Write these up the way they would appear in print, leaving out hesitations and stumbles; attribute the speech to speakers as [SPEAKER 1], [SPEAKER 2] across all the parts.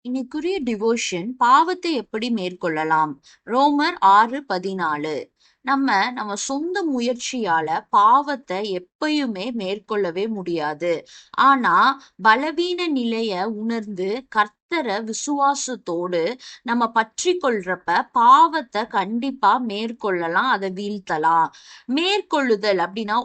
[SPEAKER 1] இன்னைக்குரிய devotion பாவத்தை எப்படி மேற்கொள்ளலாம். ரோமர் 6:14. நம்ம சொந்த முயற்சியால பாவத்தை எப்பயுமே மேற்கொள்ளவே முடியாது. ஆனா பலவீன நிலைய உணர்ந்து கர்த்தரை விசுவாசத்தோடு நம்ம பற்றி கொள்றப்ப பாவத்தை கண்டிப்பா மேற்கொள்ளலாம், அதை வீழ்த்தலாம். மேற்கொள்ளுதல் அப்படின்னா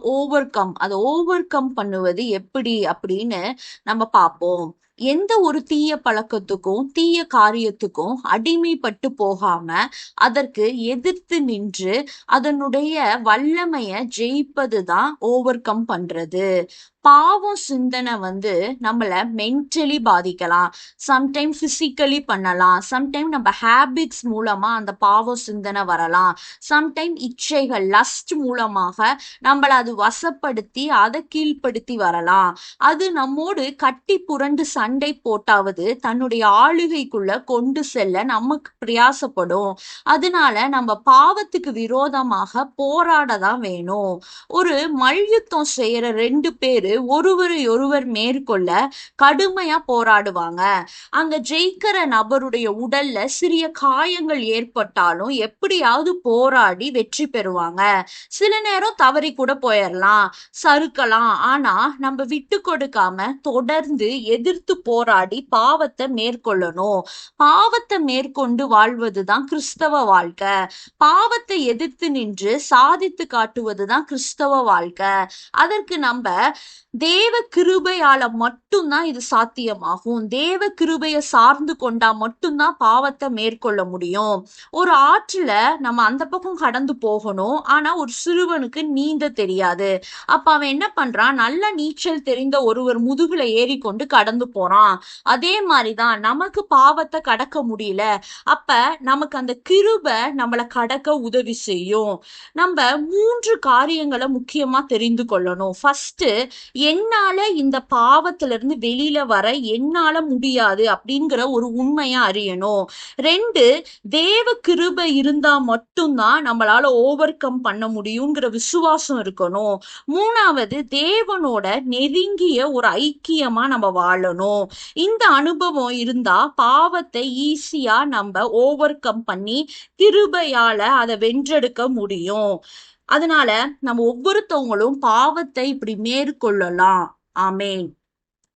[SPEAKER 1] அதை ஓவர் கம் பண்ணுவது எப்படி அப்படின்னு நம்ம பார்ப்போம். எந்த ஒரு தீய பழக்கத்துக்கும் தீய காரியத்துக்கும் அடிமைப்பட்டு போகாம அதற்கு எதிர்த்து நின்று அதனுடைய வல்லமைய ஜெயிப்பதுதான் ஓவர் கம் பண்றது. பாவம் சிந்தனை நம்மள மென்டலி பாதிக்கலாம், சம்டைம் பிசிக்கலி பண்ணலாம், சம்டைம் நம்ம ஹேபிட்ஸ் மூலமா அந்த பாவ சிந்தனை வரலாம், சம்டைம் இச்சைகள் லஸ்ட் மூலமாக நம்மள அது வசப்படுத்தி அதை கீழ்ப்படுத்தி வரலாம். அது நம்மோடு கட்டி புரண்டு சண்டை போட்டாவது தன்னுடைய ஆளுகைக்குள்ள கொண்டு செல்ல நமக்கு பிரயாசப்படும். அதனால நம்ம பாவத்துக்கு விரோதமாக போராடதான் வேணும். ஒரு மல்யுத்தம் செய்யற 2 பேரு ஒருவரை ஒருவர் மேற்கொள்ள கடுமையா போராடுவாங்க. அங்க ஜெயிக்கிற நபருடைய உடல்ல சிறிய காயங்கள் ஏற்பட்டாலும் எப்படியாவது போராடி வெற்றி பெறுவாங்க. சில நேரம் தவறி கூட போயிடலாம், சறுக்கலாம். ஆனா நம்ம விட்டு கொடுக்காம தொடர்ந்து எதிர்த்து போராடி பாவத்தை மேற்கொள்ளணும். பாவத்தை மேற்கொண்டு வாழ்வதுதான் கிறிஸ்தவ வாழ்க்கை. பாவத்தை எதிர்த்து நின்று சாதித்து காட்டுவதுதான் கிறிஸ்தவ வாழ்க்கை. அதற்கு நம்ம தேவ கிருபையால மட்டும்தான் இது சாத்தியமாகும். தேவ கிருபையை சார்ந்து கொண்டா மட்டும்தான் பாவத்தை மேற்கொள்ள முடியும். ஒரு ஆற்றுல நம்ம அந்த பக்கம் கடந்து போகணும், ஆனா ஒரு சிறுவனுக்கு நீந்த தெரியாது. அப்ப அவன் என்ன பண்றான், நல்ல நீச்சல் தெரிந்த ஒருவர் முதுகுல ஏறி கொண்டு கடந்து போறான். அதே மாதிரிதான் நமக்கு பாவத்தை கடக்க முடியல, அப்ப நமக்கு அந்த கிருபை நம்மளை கடக்க உதவி செய்யும். நம்ம 3 காரியங்களை முக்கியமா தெரிந்து கொள்ளணும். ஃபர்ஸ்ட், என்னால இந்த பாவத்துல இருந்து வெளியில வர என்னால முடியாது அப்படிங்கிற ஒரு உண்மையா அறியணும். 2, தேவ கிருபை இருந்தா மட்டும்தான் நம்மளால ஓவர் கம் பண்ண முடியுங்கிற விசுவாசம் இருக்கணும். 3வது, தேவனோட நெருங்கிய ஒரு ஐக்கியமா நம்ம வாழணும். இந்த அனுபவம் இருந்தா பாவத்தை ஈஸியா நம்ம ஓவர் கம் பண்ணி கிருபையால அதை வென்றெடுக்க முடியும். அதனால நம்ம ஒவ்வொருத்தவங்களும் பாவத்தை இப்படி மேற்கொள்ளலாம். ஆமேன்.